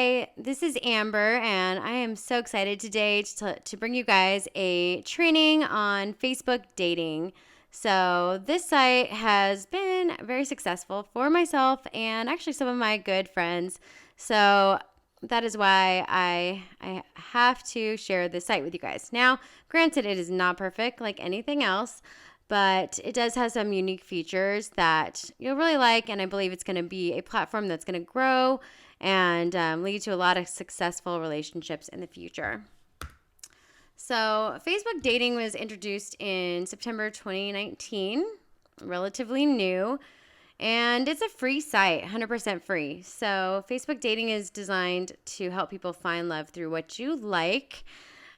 Hi, this is Amber, and I am so excited today to bring you guys a training on Facebook dating. So, this site has been very successful for myself and actually some of my good friends. So, that is why I have to share this site with you guys. Now, granted, it is not perfect like anything else, but it does have some unique features that you'll really like, and I believe it's going to be a platform that's going to grow and lead to a lot of successful relationships in the future. So, Facebook dating was introduced in September 2019, relatively new, and it's a free site, 100% free. So, Facebook dating is designed to help people find love through what you like.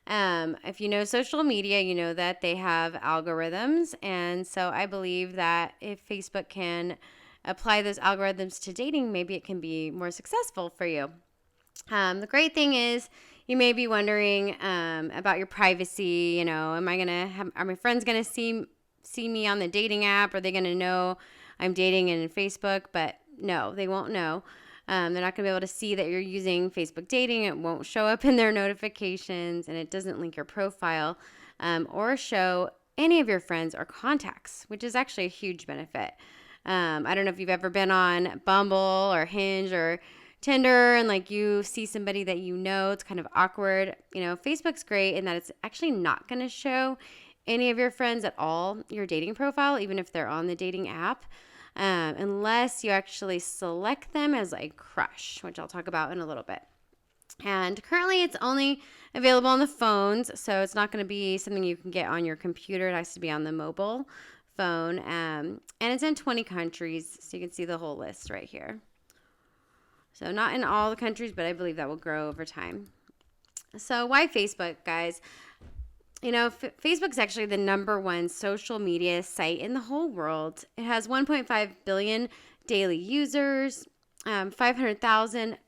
If you know social media, you know that they have algorithms. And so I believe that if Facebook can apply those algorithms to dating, maybe it can be more successful for you. The great thing is, you may be wondering about your privacy. You know, are my friends gonna see me on the dating app? Are they gonna know I'm dating in Facebook? But no, they won't know. They're not going to be able to see that you're using Facebook dating. It won't show up in their notifications, and it doesn't link your profile or show any of your friends or contacts, which is actually a huge benefit. I don't know if you've ever been on Bumble or Hinge or Tinder and like you see somebody that you know, it's kind of awkward. You know, Facebook's great in that it's actually not going to show any of your friends at all your dating profile, even if they're on the dating app. Unless you actually select them as a crush, which I'll talk about in a little bit. And currently it's only available on the phones, so it's not going to be something you can get on your computer. It has to be on the mobile phone. And it's in 20 countries, so you can see the whole list right here. So not in all the countries, but I believe that will grow over time. So why Facebook, guys? You know, Facebook's actually the number one social media site in the whole world. It has 1.5 billion daily users. 500,000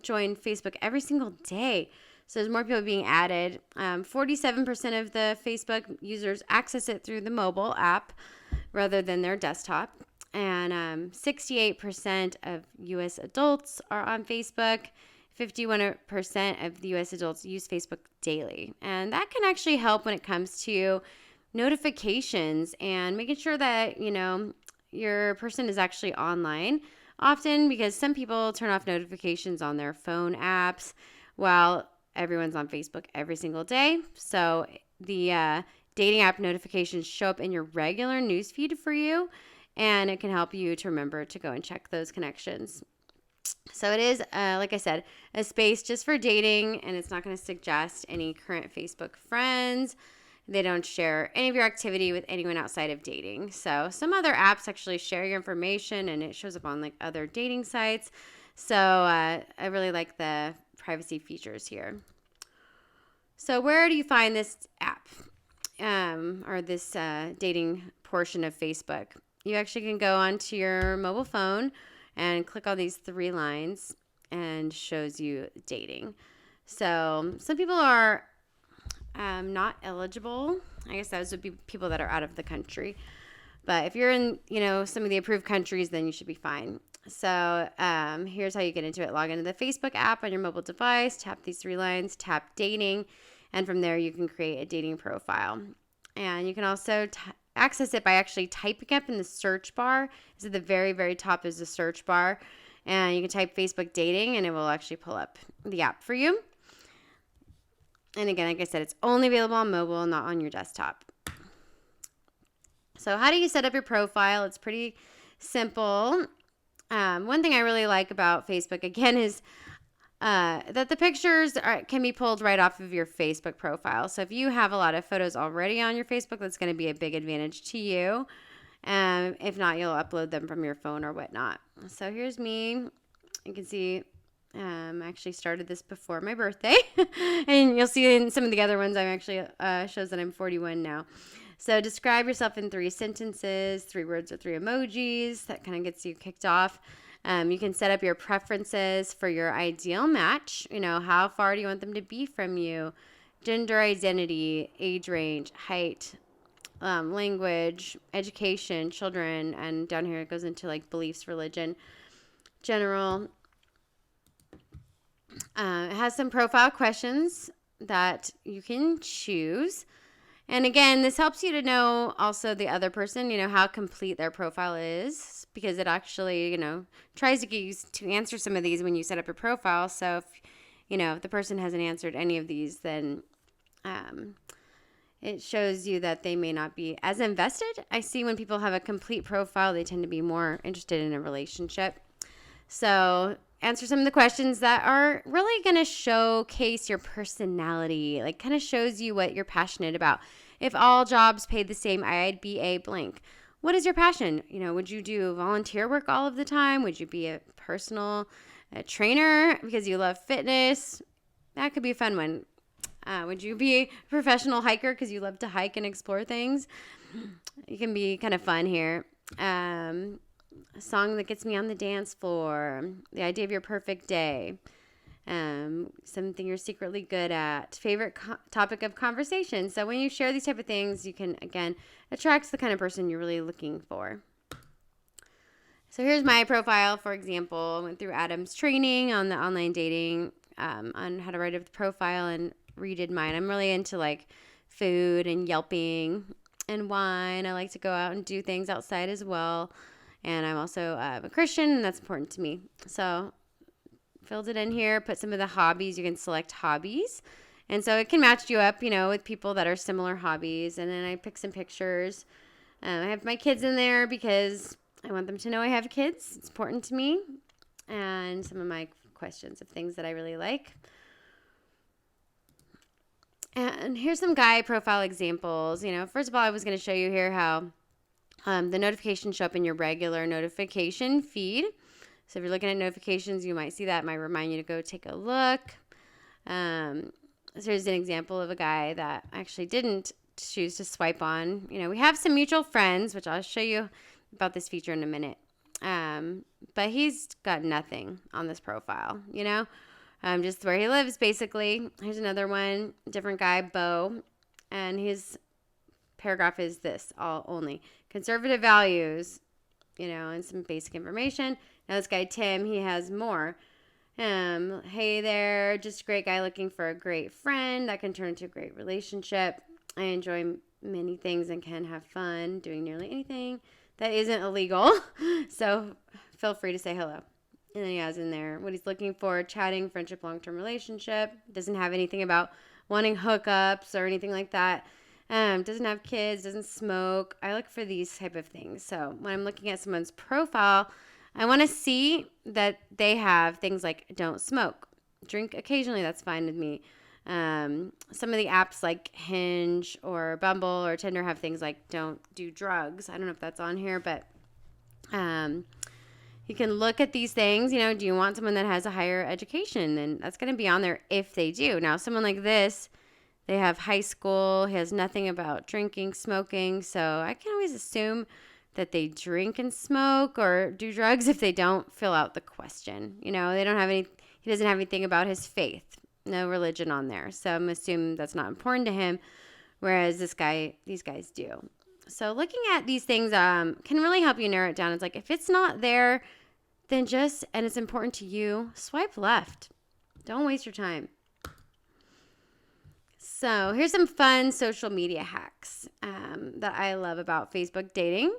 join Facebook every single day. So there's more people being added. 47% of the Facebook users access it through the mobile app rather than their desktop. And 68% of U.S. adults are on Facebook. 51% of the U.S. adults use Facebook daily. And that can actually help when it comes to notifications and making sure that, you know, your person is actually online often, because some people turn off notifications on their phone apps while everyone's on Facebook every single day. So the dating app notifications show up in your regular newsfeed for you, and it can help you to remember to go and check those connections. So it is, like I said, a space just for dating, and it's not going to suggest any current Facebook friends. They don't share any of your activity with anyone outside of dating. So some other apps actually share your information, and it shows up on like other dating sites. So I really like the privacy features here. So where do you find this app or this dating portion of Facebook? You actually can go onto your mobile phone and click on these three lines and shows you dating. So some people are not eligible. I guess those would be people that are out of the country. But if you're in, you know, some of the approved countries, then you should be fine. So here's how you get into it. Log into the Facebook app on your mobile device, tap these three lines, tap dating, and from there you can create a dating profile. And you can also access it by actually typing up in the search bar. It's at the very, very top is the search bar. And you can type Facebook dating and it will actually pull up the app for you. And again, like I said, it's only available on mobile, not on your desktop. So how do you set up your profile? It's pretty simple. One thing I really like about Facebook, again, is that the pictures can be pulled right off of your Facebook profile. So if you have a lot of photos already on your Facebook, that's going to be a big advantage to you. If not, you'll upload them from your phone or whatnot. So here's me. You can see I actually started this before my birthday. And you'll see in some of the other ones, I'm actually shows that I'm 41 now. So describe yourself in 3 sentences, 3 words or 3 emojis. That kind of gets you kicked off. You can set up your preferences for your ideal match. You know, how far do you want them to be from you? Gender identity, age range, height, language, education, children, and down here it goes into like beliefs, religion, general. It has some profile questions that you can choose. And again, this helps you to know also the other person, how complete their profile is, because it actually, tries to get you to answer some of these when you set up your profile. So if the person hasn't answered any of these, then it shows you that they may not be as invested. I see when people have a complete profile, they tend to be more interested in a relationship. So answer some of the questions that are really going to showcase your personality, like kind of shows you what you're passionate about. If all jobs paid the same, I'd be a blank. What is your passion? Would you do volunteer work all of the time? Would you be a personal trainer because you love fitness? That could be a fun one. Would you be a professional hiker because you love to hike and explore things? It can be kind of fun here. A song that gets me on the dance floor. The idea of your perfect day. Something you're secretly good at. Favorite topic of conversation. So when you share these type of things, you can, again, attract the kind of person you're really looking for. So here's my profile, for example. I went through Adam's training on the online dating, on how to write a profile, and redid mine. I'm really into like food and Yelping and wine. I like to go out and do things outside as well. And I'm also a Christian, and that's important to me. So filled it in here, put some of the hobbies. You can select hobbies. And so it can match you up, with people that are similar hobbies. And then I pick some pictures. I have my kids in there because I want them to know I have kids. It's important to me. And some of my questions of things that I really like. And here's some guy profile examples. First of all, I was going to show you here how the notifications show up in your regular notification feed. So if you're looking at notifications, you might see that. It might remind you to go take a look. So here's an example of a guy that actually didn't choose to swipe on. We have some mutual friends, which I'll show you about this feature in a minute. But he's got nothing on this profile, just where he lives, basically. Here's another one, different guy, Bo, and his paragraph is this, all only conservative values, and some basic information. Now this guy, Tim, he has more. Hey there, just a great guy looking for a great friend that can turn into a great relationship. I enjoy many things and can have fun doing nearly anything that isn't illegal. So feel free to say hello. And then he has in there what he's looking for: chatting, friendship, long-term relationship. Doesn't have anything about wanting hookups or anything like that. Doesn't have kids, doesn't smoke. I look for these type of things. So when I'm looking at someone's profile, I want to see that they have things like don't smoke, drink occasionally. That's fine with me. Some of the apps like Hinge or Bumble or Tinder have things like don't do drugs. I don't know if that's on here, but you can look at these things. Do you want someone that has a higher education? And that's going to be on there if they do. Now, someone like this, they have high school, he has nothing about drinking, smoking. So I can always assume that they drink and smoke or do drugs if they don't fill out the question. They don't have he doesn't have anything about his faith, no religion on there. So I'm assuming that's not important to him. Whereas these guys do. So looking at these things can really help you narrow it down. It's like, if it's not there, then and it's important to you, swipe left. Don't waste your time. So here's some fun social media hacks that I love about Facebook dating.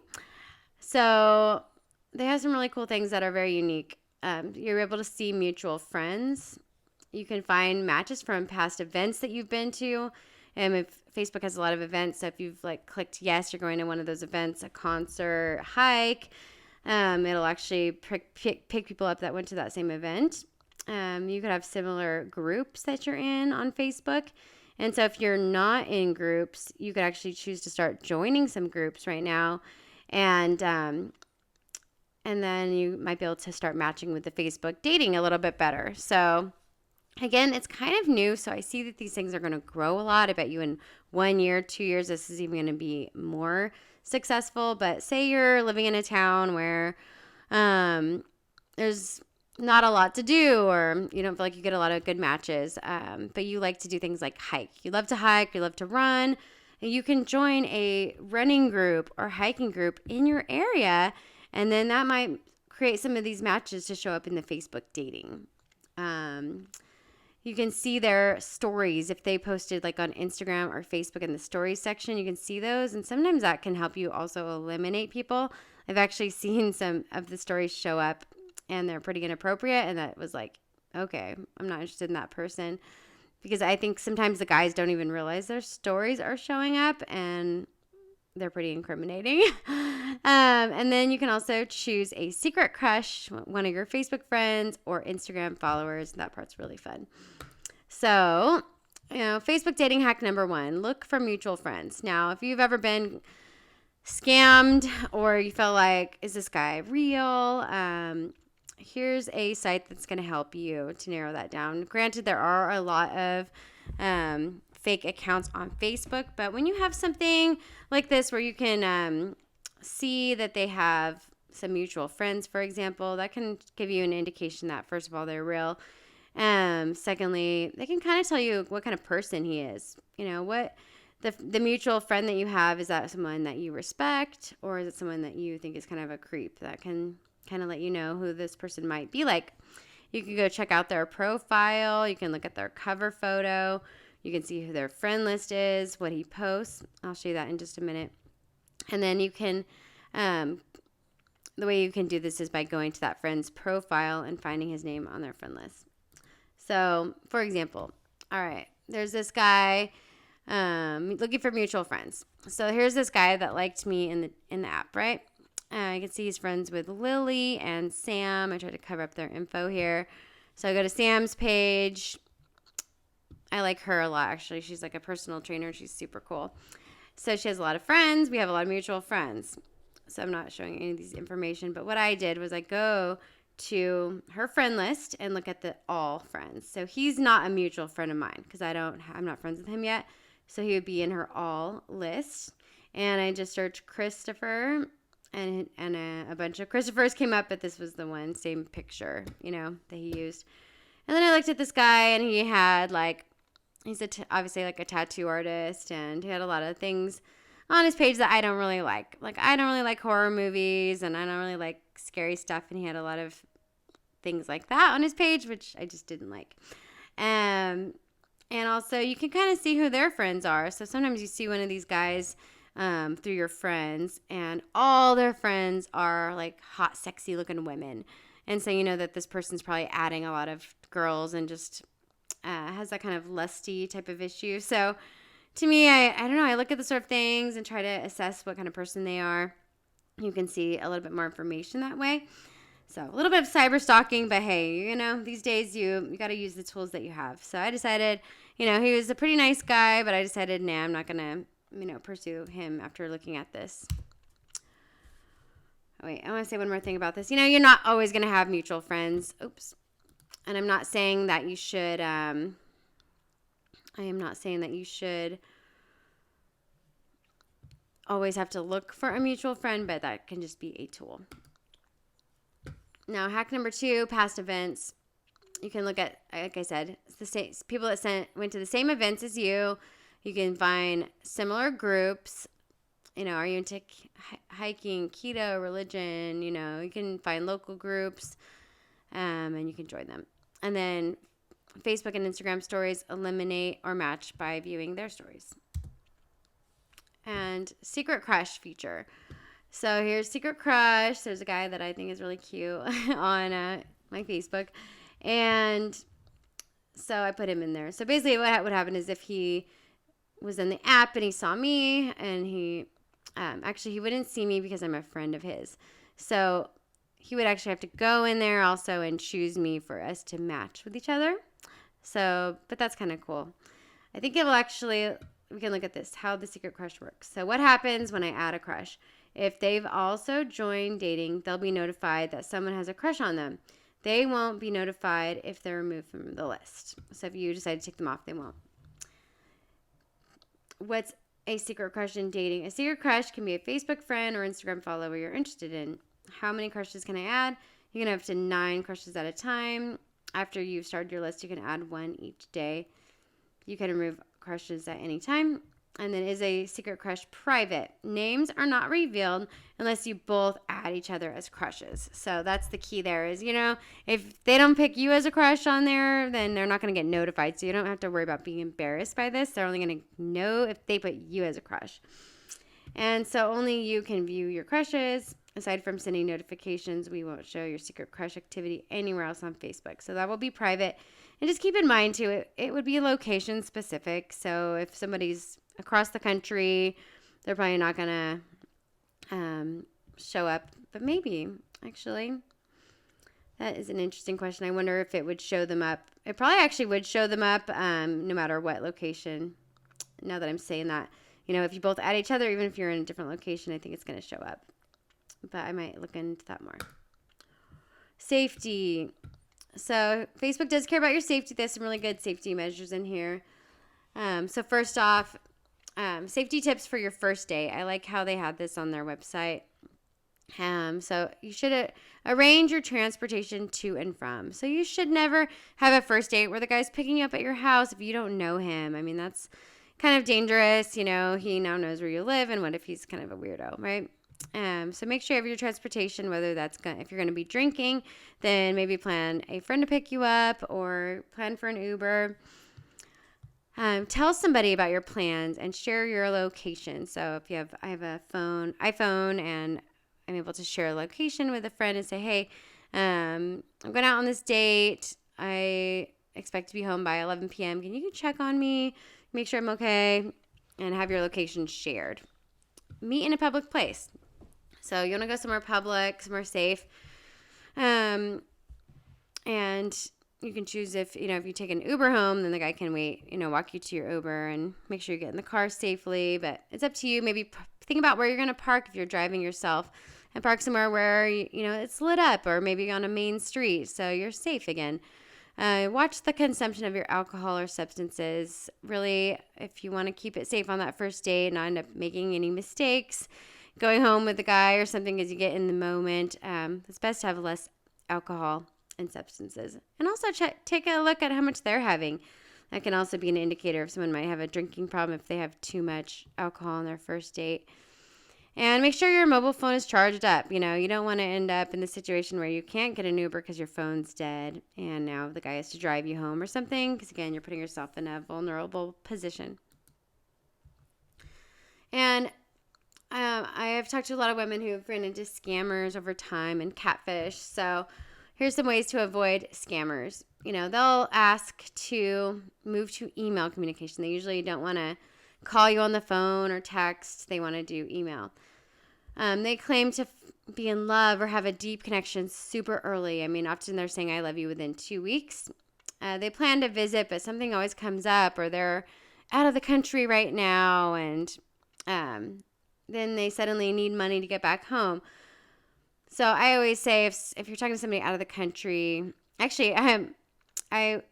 So they have some really cool things that are very unique. You're able to see mutual friends. You can find matches from past events that you've been to. If Facebook has a lot of events, so if you've clicked yes, you're going to one of those events, a concert, hike, it'll actually pick people up that went to that same event. You could have similar groups that you're in on Facebook. And so if you're not in groups, you could actually choose to start joining some groups right now. And then you might be able to start matching with the Facebook dating a little bit better. So again, it's kind of new. So I see that these things are going to grow a lot. I bet you in 1 year, 2 years, this is even going to be more successful. But say you're living in a town where there's not a lot to do, or you don't feel like you get a lot of good matches, but you like to do things like hike. You love to hike, you love to run, and you can join a running group or hiking group in your area, and then that might create some of these matches to show up in the Facebook dating. You can see their stories if they posted like on Instagram or Facebook in the stories section. You can see those, and sometimes that can help you also eliminate people. I've actually seen some of the stories show up and they're pretty inappropriate, and that was like, okay, I'm not interested in that person, because I think sometimes the guys don't even realize their stories are showing up and they're pretty incriminating. And then you can also choose a secret crush, one of your Facebook friends or Instagram followers. That part's really fun. So, Facebook dating hack number 1, look for mutual friends. Now, if you've ever been scammed or you feel like, is this guy real? Here's a site that's going to help you to narrow that down. Granted, there are a lot of fake accounts on Facebook, but when you have something like this where you can see that they have some mutual friends, for example, that can give you an indication that, first of all, they're real. Secondly, they can kind of tell you what kind of person he is. What the mutual friend that you have, is that someone that you respect, or is it someone that you think is kind of a creep? That can kind of let you know who this person might be like. You can go check out their profile. You can look at their cover photo. You can see who their friend list is, what he posts. I'll show you that in just a minute. And then you can, the way you can do this is by going to that friend's profile and finding his name on their friend list. So, for example, all right, there's this guy looking for mutual friends. So here's this guy that liked me in the app, right? You can see he's friends with Lily and Sam. I try to cover up their info here. So I go to Sam's page. I like her a lot, actually. She's like a personal trainer. She's super cool. So she has a lot of friends. We have a lot of mutual friends. So I'm not showing any of these information. But what I did was I go to her friend list and look at the all friends. So he's not a mutual friend of mine because I'm not friends with him yet. So he would be in her all list. And I just searched Christopher, and a bunch of Christophers came up, but this was the one, same picture, that he used. And then I looked at this guy, and he had he's obviously like a tattoo artist, and he had a lot of things on his page that I don't really like. Like, I don't really like horror movies, and I don't really like scary stuff, and he had a lot of things like that on his page, which I just didn't like. And also, you can kind of see who their friends are. So sometimes you see one of these guys through your friends, and all their friends are like hot, sexy looking women. And so you know that this person's probably adding a lot of girls and just has that kind of lusty type of issue. So to me, I don't know, I look at the sort of things and try to assess what kind of person they are. You can see a little bit more information that way. So a little bit of cyber stalking, but hey, these days you got to use the tools that you have. So I decided, he was a pretty nice guy, but I decided, nah, I'm not going to, pursue him after looking at this. Oh, wait, I want to say one more thing about this. You're not always going to have mutual friends. Oops. And I'm not saying that you should, I am not saying that you should always have to look for a mutual friend, but that can just be a tool. Now, hack number 2, past events. You can look at, like I said, it's the same people that went to the same events as you. You can find similar groups. Are you into hiking, keto, religion? You can find local groups, and you can join them. And then Facebook and Instagram stories, eliminate or match by viewing their stories. And secret crush feature. So here's Secret Crush. There's a guy that I think is really cute on my Facebook. And so I put him in there. So basically what would happen is if he was in the app and he saw me, and he actually wouldn't see me because I'm a friend of his. So he would actually have to go in there also and choose me for us to match with each other. So, but that's kind of cool. I think it will actually, we can look at this, how the Secret Crush works. So what happens when I add a crush? If they've also joined dating, they'll be notified that someone has a crush on them. They won't be notified if they're removed from the list. So if you decide to take them off, they won't. What's a secret crush in dating? A secret crush can be a Facebook friend or Instagram follower you're interested in. How many crushes can I add? You can have up to 9 crushes at a time. After you've started your list, you can add 1 each day. You can remove crushes at any time. And then is a secret crush private? Names are not revealed unless you both add each other as crushes. So that's the key there is, if they don't pick you as a crush on there, then they're not going to get notified. So you don't have to worry about being embarrassed by this. They're only going to know if they put you as a crush. And so only you can view your crushes. Aside from sending notifications, we won't show your secret crush activity anywhere else on Facebook. So that will be private. And just keep in mind, too, it would be location specific. So if somebody's across the country, they're probably not going to show up. But maybe, actually. That is an interesting question. I wonder if it would show them up. It probably actually would show them up no matter what location. Now that I'm saying that. If you both add each other, even if you're in a different location, I think it's going to show up. But I might look into that more. Safety. So Facebook does care about your safety. There's some really good safety measures in here. So first off, safety tips for your first date. I like how they had this on their website. So you should arrange your transportation to and from. So you should never have a first date where the guy's picking you up at your house if you don't know him. I mean, that's kind of dangerous. He now knows where you live, and what if he's kind of a weirdo, right? So make sure you have your transportation, whether if you're going to be drinking, then maybe plan a friend to pick you up or plan for an Uber. Tell somebody about your plans and share your location. So if I have a iPhone, and I'm able to share a location with a friend and say, hey, I'm going out on this date. I expect to be home by 11 p.m. Can you check on me? Make sure I'm okay, and have your location shared. Meet in a public place. So you want to go somewhere public, somewhere safe. And you can choose if you take an Uber home, then the guy can walk you to your Uber and make sure you get in the car safely. But it's up to you. Maybe think about where you're going to park if you're driving yourself, and park somewhere where, it's lit up, or maybe on a main street so you're safe again. Watch the consumption of your alcohol or substances. Really, if you want to keep it safe on that first date and not end up making any mistakes, going home with a guy or something as you get in the moment, it's best to have less alcohol and substances. And also take a look at how much they're having. That can also be an indicator if someone might have a drinking problem if they have too much alcohol on their first date. And make sure your mobile phone is charged up. You don't want to end up in the situation where you can't get an Uber because your phone's dead and now the guy has to drive you home or something, because, again, you're putting yourself in a vulnerable position. And I have talked to a lot of women who have run into scammers over time and catfish. So here's some ways to avoid scammers. They'll ask to move to email communication. They usually don't want to call you on the phone or text. They want to do email. They claim to be in love or have a deep connection super early. I mean, often they're saying, I love you within 2 weeks. They plan to visit, but something always comes up, or they're out of the country right now, and then they suddenly need money to get back home. So I always say, if you're talking to somebody out of the country, actually, my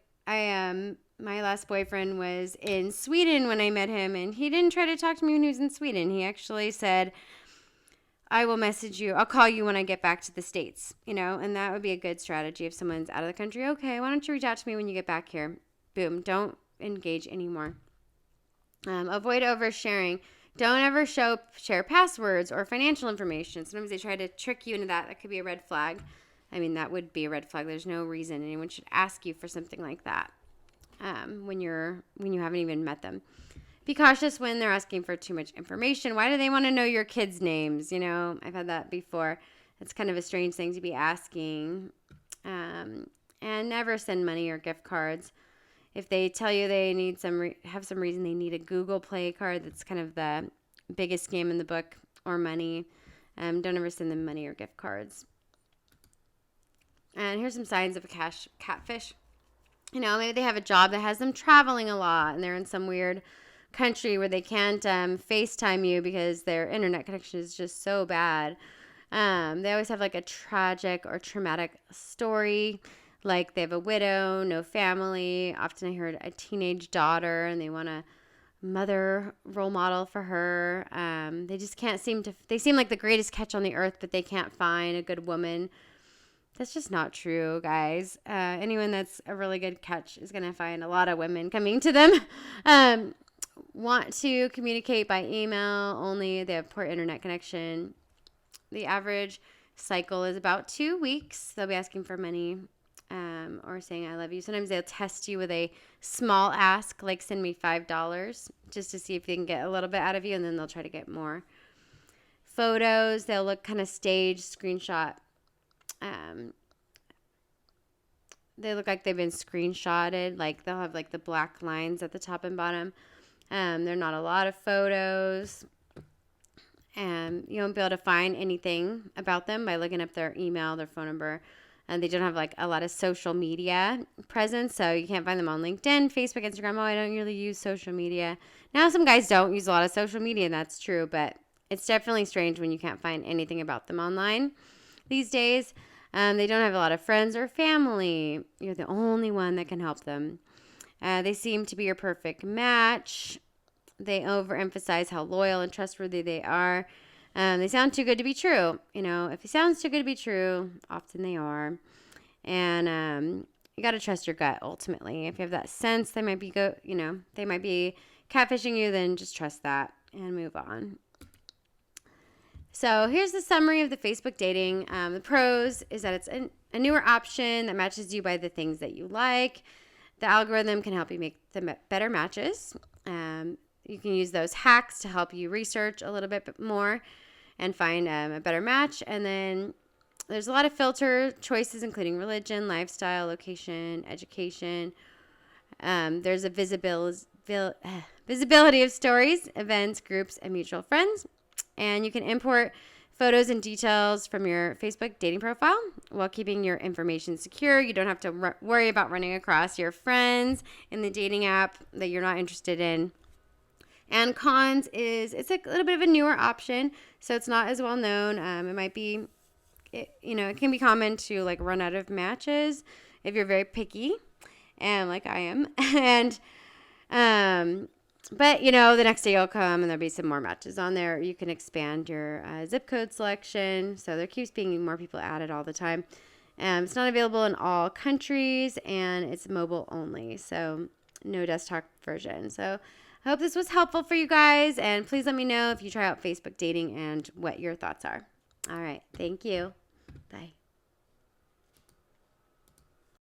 last boyfriend was in Sweden when I met him, and he didn't try to talk to me when he was in Sweden. He actually said, I will message you. I'll call you when I get back to the States, and that would be a good strategy if someone's out of the country. Okay, why don't you reach out to me when you get back here? Boom. Don't engage anymore. Avoid oversharing. Don't ever share passwords or financial information. Sometimes they try to trick you into that. That could be a red flag. I mean, that would be a red flag. There's no reason anyone should ask you for something like that. When you haven't even met them. Be cautious when they're asking for too much information. Why do they want to know your kids' names? I've had that before. It's kind of a strange thing to be asking. And never send money or gift cards. If they tell you they need have some reason they need a Google Play card, that's kind of the biggest scam in the book, or money. Don't ever send them money or gift cards. And here's some signs of a catfish. Maybe they have a job that has them traveling a lot, and they're in some weird country where they can't FaceTime you because their internet connection is just so bad. They always have like a tragic or traumatic story, like they have a widow, no family. Often I heard a teenage daughter, and they want a mother role model for her. They just can't they seem like the greatest catch on the earth, but they can't find a good woman. That's just not true, guys. Anyone that's a really good catch is going to find a lot of women coming to them. want to communicate by email only. They have poor internet connection. The average cycle is about 2 weeks. They'll be asking for money or saying I love you. Sometimes they'll test you with a small ask, like send me $5 just to see if they can get a little bit out of you, and then they'll try to get more. Photos, they'll look kind of staged, screenshot. They look like they've been screenshotted. Like they'll have like the black lines at the top and bottom. There are not a lot of photos. You won't be able to find anything about them by looking up their email, their phone number. And they don't have like a lot of social media presence, so you can't find them on LinkedIn, Facebook, Instagram. Oh, I don't really use social media. Now, some guys don't use a lot of social media, and that's true, but it's definitely strange when you can't find anything about them online these days. They don't have a lot of friends or family. You're the only one that can help them. They seem to be your perfect match. They overemphasize how loyal and trustworthy they are. They sound too good to be true. You know, if it sounds too good to be true, often they are. And you got to trust your gut ultimately. If you have that sense they might be they might be catfishing you, then just trust that and move on. So here's the summary of the Facebook dating. The pros is that it's a newer option that matches you by the things that you like. The algorithm can help you make the better matches. You can use those hacks to help you research a little bit more and find a better match. And then there's a lot of filter choices, including religion, lifestyle, location, education. There's a visibility of stories, events, groups, and mutual friends. And you can import photos and details from your Facebook dating profile while keeping your information secure. You don't have to worry about running across your friends in the dating app that you're not interested in. And cons is it's a little bit of a newer option, so it's not as well known. It might be, it can be common to like run out of matches if you're very picky, and like I am. And but the next day you'll come and there'll be some more matches on there. You can expand your zip code selection, so there keeps being more people added all the time. It's not available in all countries, and it's mobile only, so no desktop version. So I hope this was helpful for you guys, and please let me know if you try out Facebook dating and what your thoughts are. All right. Thank you. Bye.